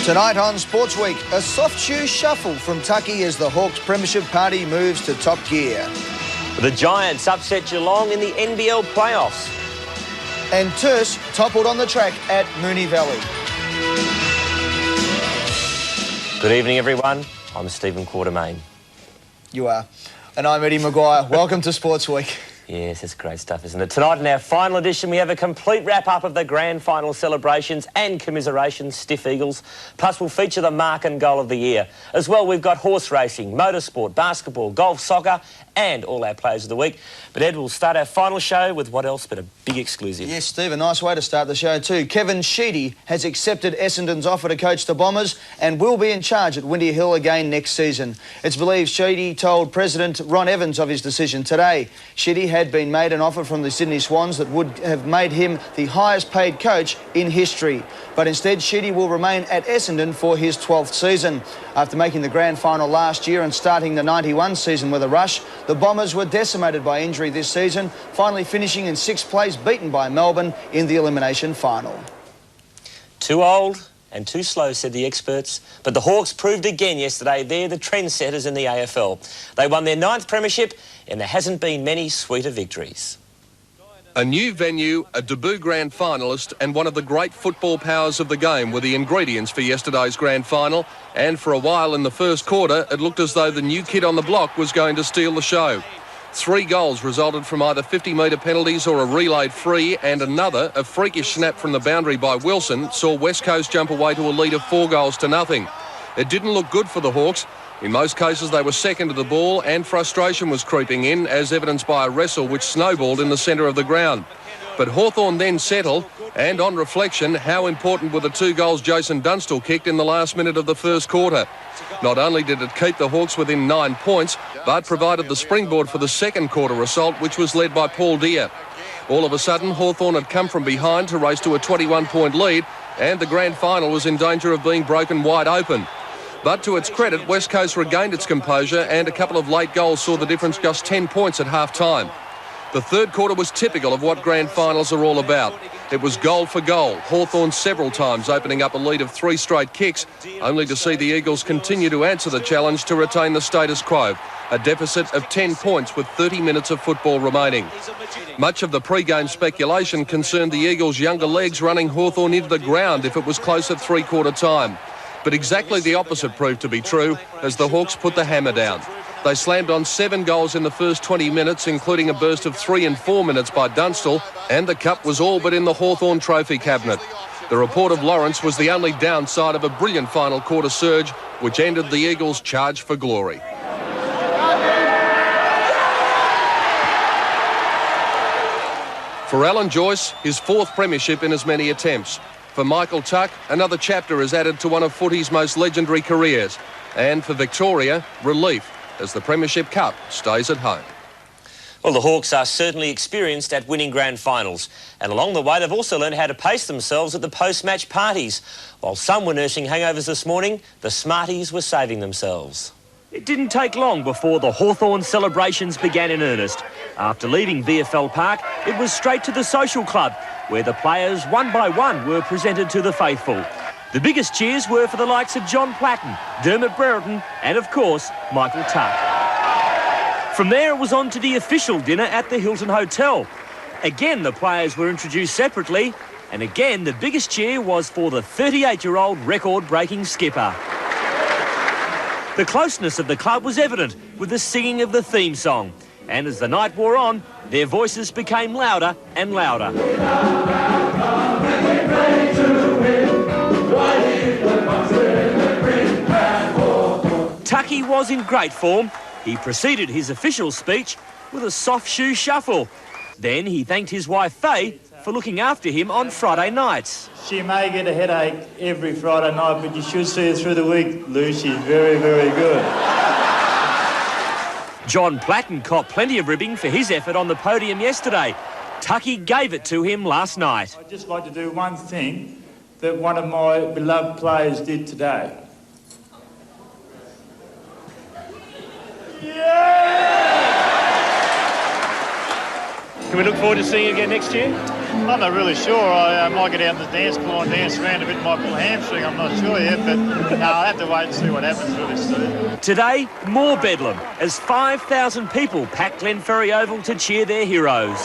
Tonight on Sportsweek, a soft shoe shuffle from Tucky as the Hawks premiership party moves to top gear. The Giants upset Geelong in the NBL playoffs. And Terce toppled on the track at Moonee Valley. Good evening, everyone. I'm Stephen Quartermain. You are. And I'm Eddie Maguire. Welcome to Sportsweek. Yes, it's great stuff, isn't it? Tonight in our final edition, we have a complete wrap-up of the grand final celebrations and commiserations, Stiff Eagles. Plus, we'll feature the mark and goal of the year. As well, we've got horse racing, motorsport, basketball, golf, soccer, and all our players of the week. But Ed, we'll start our final show with what else but a big exclusive. Yes, Steve, a nice way to start the show too. Kevin Sheedy has accepted Essendon's offer to coach the Bombers and will be in charge at Windy Hill again next season. It's believed Sheedy told President Ron Evans of his decision today. Sheedy had been made an offer from the Sydney Swans that would have made him the highest paid coach in history. But instead, Sheedy will remain at Essendon for his 12th season. After making the grand final last year and starting the 91 season with a rush, the Bombers were decimated by injury this season, finally finishing in 6th place, beaten by Melbourne in the elimination final. Too old and too slow, said the experts. But the Hawks proved again yesterday they're the trendsetters in the AFL. They won their 9th premiership, and there hasn't been many sweeter victories. A new venue, a debut grand finalist and one of the great football powers of the game were the ingredients for yesterday's grand final, and for a while in the first quarter it looked as though the new kid on the block was going to steal the show. 3 goals resulted from either 50-metre penalties or a relayed free, and another, a freakish snap from the boundary by Wilson, saw West Coast jump away to a lead of 4 goals to nothing. It didn't look good for the Hawks. In most cases they were second to the ball, and frustration was creeping in, as evidenced by a wrestle which snowballed in the centre of the ground. But Hawthorn then settled, and on reflection, how important were the 2 goals Jason Dunstall kicked in the last minute of the first quarter. Not only did it keep the Hawks within 9 points, but provided the springboard for the second quarter assault, which was led by Paul Deere. All of a sudden, Hawthorn had come from behind to race to a 21-point lead, and the grand final was in danger of being broken wide open. But to its credit, West Coast regained its composure, and a couple of late goals saw the difference just 10 points at half-time. The third quarter was typical of what grand finals are all about. It was goal for goal, Hawthorn several times opening up a lead of 3 straight kicks, only to see the Eagles continue to answer the challenge to retain the status quo, a deficit of 10 points with 30 minutes of football remaining. Much of the pre-game speculation concerned the Eagles' younger legs running Hawthorn into the ground if it was close at three-quarter time. But exactly the opposite proved to be true as the Hawks put the hammer down. They slammed on 7 goals in the first 20 minutes, including a burst of 3 in 4 minutes by Dunstall, and the cup was all but in the Hawthorn trophy cabinet. The report of Lawrence was the only downside of a brilliant final quarter surge, which ended the Eagles' charge for glory. For Alan Joyce, his 4th premiership in as many attempts. For Michael Tuck, another chapter is added to one of footy's most legendary careers. And for Victoria, relief as the Premiership Cup stays at home. Well, the Hawks are certainly experienced at winning grand finals. And along the way, they've also learned how to pace themselves at the post-match parties. While some were nursing hangovers this morning, the Smarties were saving themselves. It didn't take long before the Hawthorn celebrations began in earnest. After leaving VFL Park, it was straight to the social club, where the players, one by one, were presented to the faithful. The biggest cheers were for the likes of John Platten, Dermot Brereton, and of course, Michael Tuck. From there, it was on to the official dinner at the Hilton Hotel. Again, the players were introduced separately, and again, the biggest cheer was for the 38-year-old record-breaking skipper. The closeness of the club was evident with the singing of the theme song. And as the night wore on, their voices became louder and louder. Tucky was in great form. He preceded his official speech with a soft shoe shuffle. Then he thanked his wife Faye for looking after him on Friday nights. She may get a headache every Friday night, but you should see her through the week, Lou. She's very, very good. John Platten copped plenty of ribbing for his effort on the podium yesterday. Tucky gave it to him last night. I'd just like to do one thing that one of my beloved players did today. Yeah! Can we look forward to seeing you again next year? I'm not really sure. I might get out on the dance floor and dance around a bit, might pull a hamstring, I'm not sure yet, but no, I'll have to wait and see what happens really soon. Today, more bedlam as 5,000 people packed Glenferrie Oval to cheer their heroes.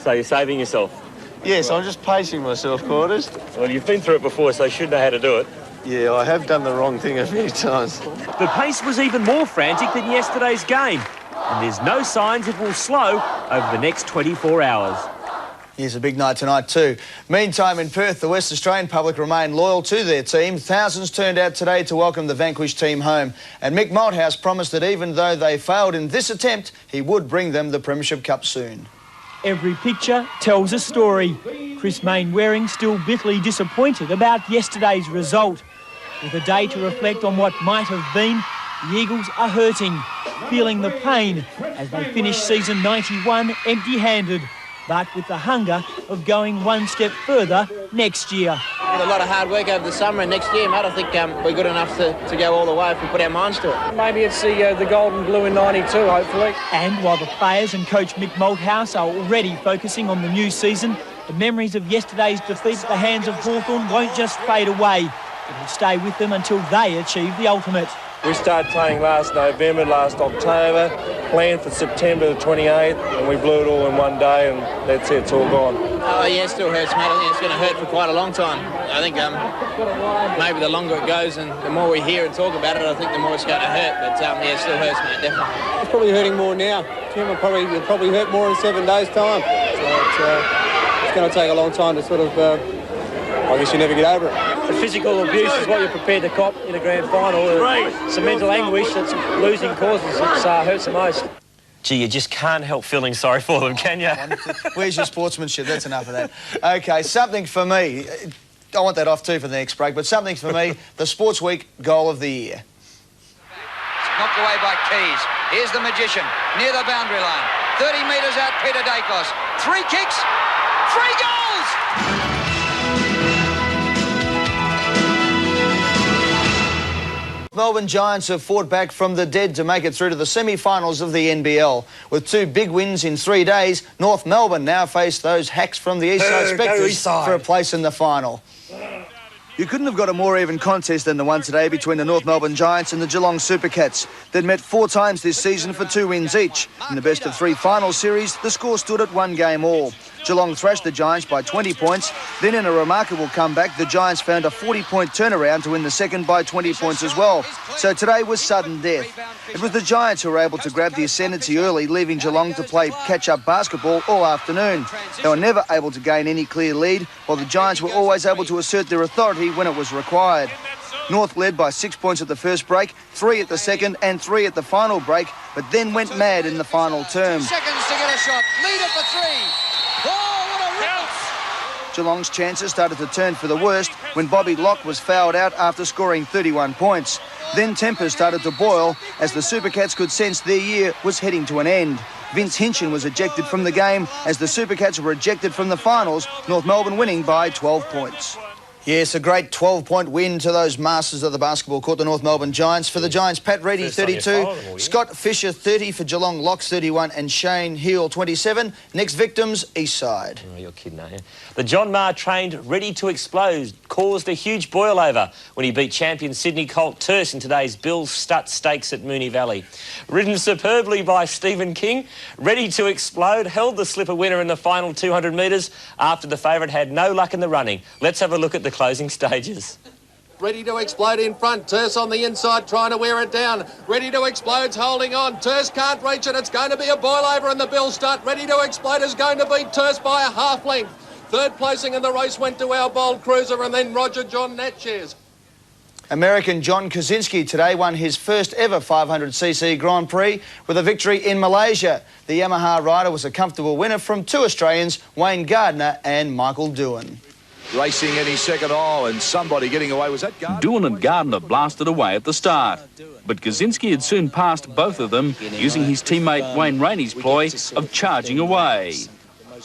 So you're saving yourself? Yes, I'm just pacing myself, Quarters. Well, you've been through it before, so you should know how to do it. Yeah, I have done the wrong thing a few times. The pace was even more frantic than yesterday's game, and there's no signs it will slow over the next 24 hours. Here's a big night tonight too. Meantime, in Perth, the West Australian public remain loyal to their team. Thousands turned out today to welcome the vanquished team home. And Mick Malthouse promised that even though they failed in this attempt, he would bring them the Premiership Cup soon. Every picture tells a story. Chris Mainwaring still bitterly disappointed about yesterday's result. With a day to reflect on what might have been, the Eagles are hurting, feeling the pain as they finish season 91 empty-handed, but with the hunger of going one step further next year. With a lot of hard work over the summer, and next year, mate, I think we're good enough to go all the way if we put our minds to it. Maybe it's the gold and blue in 92, hopefully. And while the players and coach Mick Malthouse are already focusing on the new season, the memories of yesterday's defeat at the hands of Hawthorn won't just fade away. It will stay with them until they achieve the ultimate. We started playing last November, last October, planned for September the 28th, and we blew it all in one day, and that's it, it's all gone. Oh, yeah, it still hurts, mate. I think it's going to hurt for quite a long time. I think maybe the longer it goes and the more we hear and talk about it, I think the more it's going to hurt. But, yeah, it still hurts, mate, definitely. It's probably hurting more now. Tim will probably hurt more in 7 days' time. So it's going to take a long time to sort of, I guess you never get over it. The physical abuse is what you're prepared to cop in a grand final. It's the mental anguish that's losing causes that hurts the most. Gee, you just can't help feeling sorry for them, can you? Where's your sportsmanship? That's enough of that. OK, something for me. I want that off too for the next break, but something for me, the Sportsweek goal of the year. Knocked away by Keys. Here's the magician, near the boundary line. 30 metres out, Peter Dacos. 3 kicks, 3 goals! Melbourne Giants have fought back from the dead to make it through to the semi-finals of the NBL. With 2 big wins in 3 days, North Melbourne now face those hacks from the Eastside Spectres for a place in the final. You couldn't have got a more even contest than the one today between the North Melbourne Giants and the Geelong Supercats. They'd met 4 times this season for 2 wins each. In the best-of-3 final series, the score stood at 1 game all. Geelong thrashed the Giants by 20 points. Then in a remarkable comeback, the Giants found a 40-point turnaround to win the second by 20 points as well. So today was sudden death. It was the Giants who were able to grab the ascendancy early, leaving Geelong to play catch-up basketball all afternoon. They were never able to gain any clear lead, while the Giants were always able to assert their authority when it was required. North led by 6 points at the first break, 3 at the second and 3 at the final break, but then went mad in the final term. Seconds to get a shot. Lead it for 3. Oh, what a rip! Geelong's chances started to turn for the worst when Bobby Locke was fouled out after scoring 31 points. Then tempers started to boil as the Supercats could sense their year was heading to an end. Vince Hinchin was ejected from the game as the Supercats were ejected from the finals, North Melbourne winning by 12 points. Yes, a great 12-point win to those masters of the basketball court, the North Melbourne Giants. For the Giants, Pat Reedy, 32, Scott Fisher, 30 for Geelong, Locke, 31, and Shane Heal, 27. Next victims, Eastside. Oh, you're kidding, aren't you? The John Maher trained ready to explode caused a huge boil over when he beat champion Sydney Colt Terce in today's Bills Stud Stakes at Moonee Valley. Ridden superbly by Stephen King, Ready to Explode held the slipper winner in the final 200 metres after the favourite had no luck in the running. Let's have a look at the closing stages. Ready to Explode in front. Terce on the inside trying to wear it down. Ready to Explode's holding on. Terce can't reach it. It's going to be a boil over in the Bill Start. Ready to Explode is going to beat Terce by a half length. Third placing in the race went to our bold cruiser and then Roger John Natchez. American John Kaczynski today won his first ever 500cc Grand Prix with a victory in Malaysia. The Yamaha rider was a comfortable winner from 2 Australians, Wayne Gardner and Michael Doohan. Racing any second, and somebody getting away. Was that Gardner? Doohan and Gardner blasted away at the start, but Kaczynski had soon passed both of them using his teammate Wayne Rainey's ploy of charging away.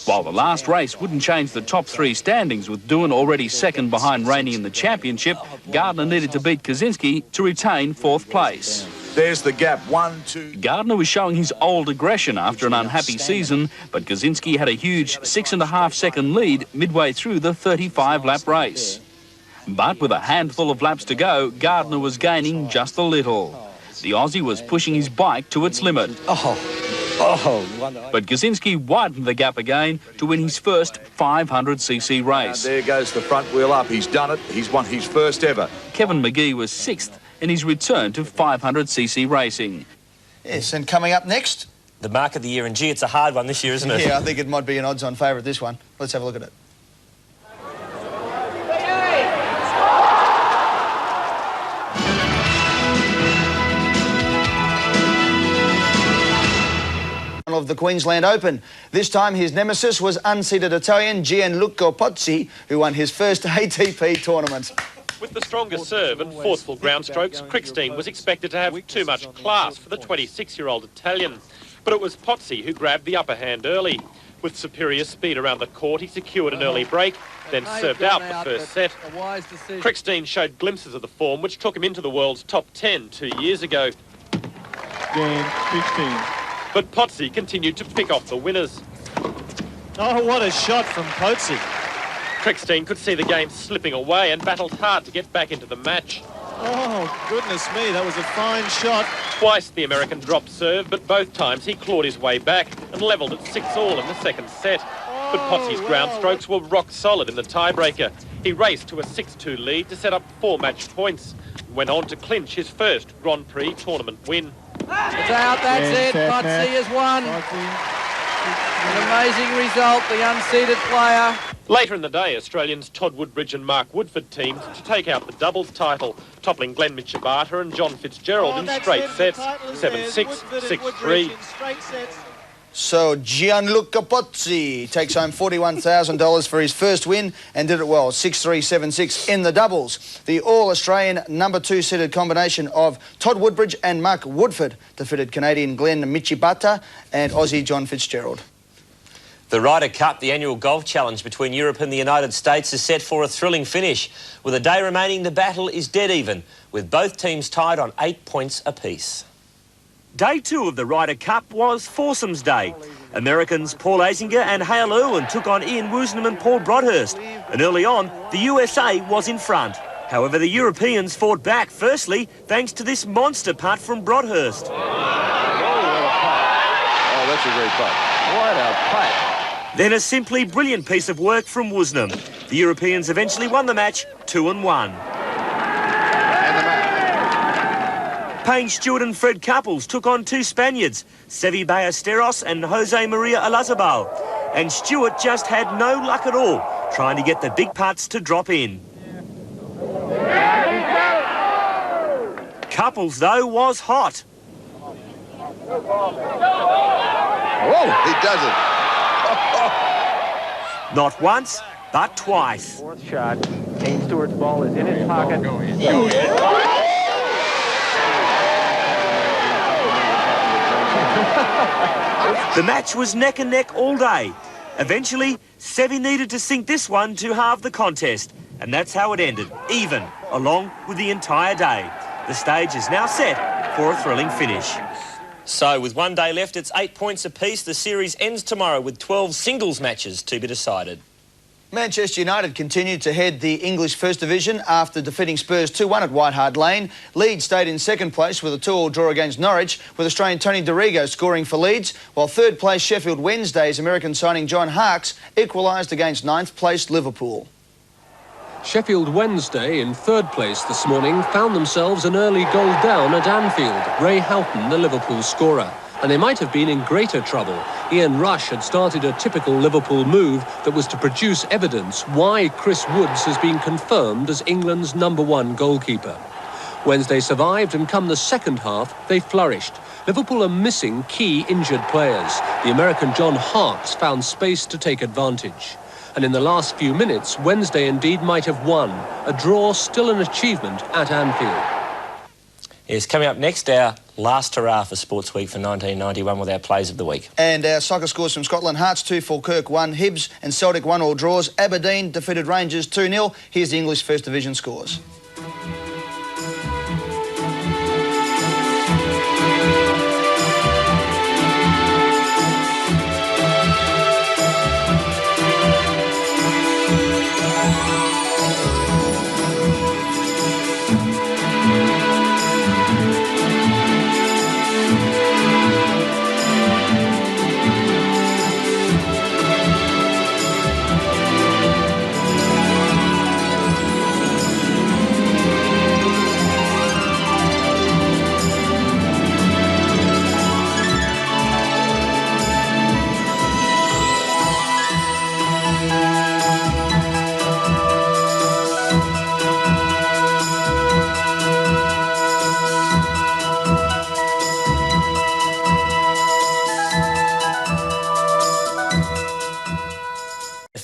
While the last race wouldn't change the top 3 standings, with Doohan already second behind Rainey in the championship, Gardner needed to beat Kaczynski to retain 4th place. There's the gap. 1, 2... Gardner was showing his old aggression after an unhappy season, but Kaczynski had a huge 6.5-second lead midway through the 35-lap race. But with a handful of laps to go, Gardner was gaining just a little. The Aussie was pushing his bike to its limit. But Kaczynski widened the gap again to win his first 500cc race. There goes the front wheel up. He's done it. He's won his first ever. Kevin McGee was 6th in his return to 500cc racing. Yes, and coming up next... The mark of the year, and gee, it's a hard one this year, isn't it? Yeah, I think it might be an odds-on favourite, this one. Let's have a look at it. Of the Queensland Open. This time his nemesis was unseeded Italian Gianluca Pozzi, who won his first ATP tournament. With the stronger serve and forceful ground strokes, Krickstein was expected to have too much class for the 26-year-old Italian. But it was Pozzi who grabbed the upper hand early. With superior speed around the court, he secured an early break, then served out the first set. Krickstein showed glimpses of the form which took him into the world's top 10 2 years ago. Game 15. But Pozzi continued to pick off the winners. Oh, what a shot from Pozzi. Krickstein could see the game slipping away and battled hard to get back into the match. Oh, goodness me, that was a fine shot. Twice the American dropped serve, but both times he clawed his way back and levelled at 6-all in the second set. But Pozzi's ground strokes were rock solid in the tiebreaker. He raced to a 6-2 lead to set up 4 match points, and went on to clinch his first Grand Prix tournament win. It's out, that's it. Pozzi has won. An amazing result, the unseeded player. Later in the day, Australians Todd Woodbridge and Mark Woodford teamed to take out the doubles title, toppling Glenn Mitchell-Barter and John Fitzgerald in straight sets, 7-6, 6-3. So Gianluca Pozzi takes home $41,000 for his first win and did it well, 6-3, 7-6 in the doubles. The All-Australian number 2 seeded combination of Todd Woodbridge and Mark Woodford defeated Canadian Glenn Mitchell-Barter and Aussie John Fitzgerald. The Ryder Cup, the annual golf challenge between Europe and the United States, is set for a thrilling finish. With a day remaining, the battle is dead even, with both teams tied on 8 points apiece. Day 2 of the Ryder Cup was foursomes day. Americans Paul Azinger and Hale Irwin took on Ian Woosnam and Paul Broadhurst. And early on, the USA was in front. However, the Europeans fought back, firstly, thanks to this monster putt from Broadhurst. Oh, that's a great putt. What a putt. Then a simply brilliant piece of work from Woosnam. The Europeans eventually won the match 2-1. Payne Stewart and Fred Couples took on 2 Spaniards, Sevi Ballesteros and Jose Maria Olazabal. And Stewart just had no luck at all, trying to get the big putts to drop in. Couples, though, was hot. Oh, he does it. Not once, but twice. Fourth shot. Payne Stewart's ball is in his pocket. The match was neck and neck all day. Eventually, Sevi needed to sink this one to halve the contest, and that's how it ended, even, along with the entire day. The stage is now set for a thrilling finish. So, with 1 day left, it's 8 points apiece. The series ends tomorrow with 12 singles matches to be decided. Manchester United continued to head the English First Division after defeating Spurs 2-1 at White Hart Lane. Leeds stayed in second place with a 2-2 draw against Norwich, with Australian Tony Dorigo scoring for Leeds, while third place Sheffield Wednesday's American signing John Harkes equalised against ninth place Liverpool. Sheffield Wednesday, in third place this morning, found themselves an early goal down at Anfield. Ray Houghton, the Liverpool scorer. And they might have been in greater trouble. Ian Rush had started a typical Liverpool move that was to produce evidence why Chris Woods has been confirmed as England's #1 goalkeeper. Wednesday survived, and come the second half, they flourished. Liverpool are missing key injured players. The American John Harkes found space to take advantage. And in the last few minutes, Wednesday indeed might have won. A draw still an achievement at Anfield. Yes, coming up next, our last hurrah for Sportsweek for 1991 with our plays of the week. And our soccer scores from Scotland: Hearts 2, Falkirk 1, Hibs and Celtic 1 all draws. Aberdeen defeated Rangers 2-0. Here's the English First Division scores.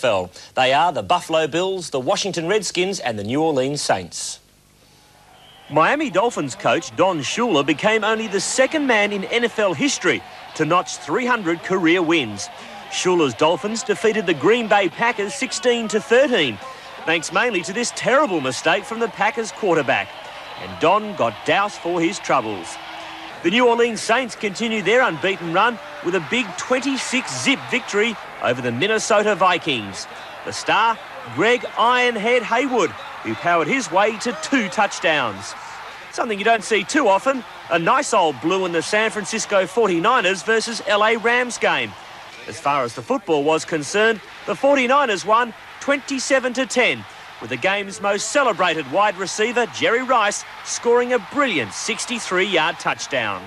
AFL. They are the Buffalo Bills, the Washington Redskins and the New Orleans Saints. Miami Dolphins coach Don Shula became only the second man in NFL history to notch 300 career wins. Shula's Dolphins defeated the Green Bay Packers 16-13, thanks mainly to this terrible mistake from the Packers quarterback. And Don got doused for his troubles. The New Orleans Saints continue their unbeaten run with a big 26-zip victory over the Minnesota Vikings. The star, Greg Ironhead Haywood, who powered his way to 2 touchdowns. Something you don't see too often, a nice old blue in the San Francisco 49ers versus LA Rams game. As far as the football was concerned, the 49ers won 27-10, with the game's most celebrated wide receiver, Jerry Rice, scoring a brilliant 63-yard touchdown.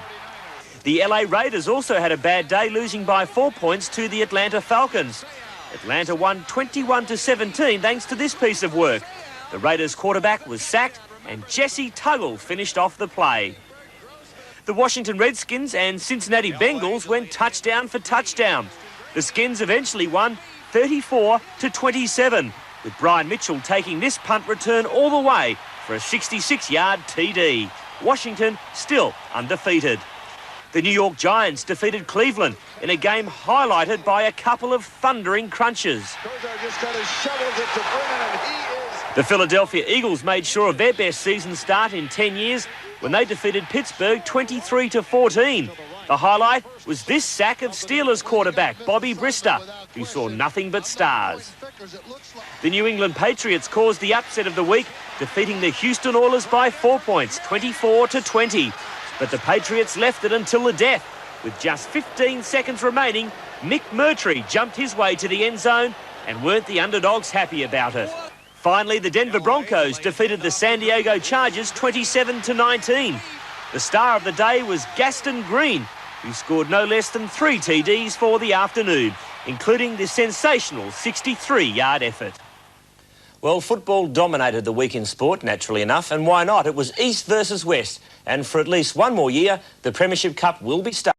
The LA Raiders also had a bad day, losing by 4 points to the Atlanta Falcons. Atlanta won 21-17 thanks to this piece of work. The Raiders quarterback was sacked and Jesse Tuggle finished off the play. The Washington Redskins and Cincinnati Bengals went touchdown for touchdown. The Skins eventually won 34-27, with Brian Mitchell taking this punt return all the way for a 66-yard TD. Washington still undefeated. The New York Giants defeated Cleveland in a game highlighted by a couple of thundering crunches. The Philadelphia Eagles made sure of their best season start in 10 years when they defeated Pittsburgh 23-14. The highlight was this sack of Steelers quarterback Bobby Brister, who saw nothing but stars. The New England Patriots caused the upset of the week, defeating the Houston Oilers by 4 points, 24-20. But the Patriots left it until the death. With just 15 seconds remaining, Mick Murtry jumped his way to the end zone and weren't the underdogs happy about it. Finally, the Denver Broncos defeated the San Diego Chargers 27-19. The star of the day was Gaston Green, who scored no less than 3 TDs for the afternoon, including the sensational 63-yard effort. Well, football dominated the week in sport, naturally enough, and why not? It was East versus West, and for at least one more year, the Premiership Cup will be started.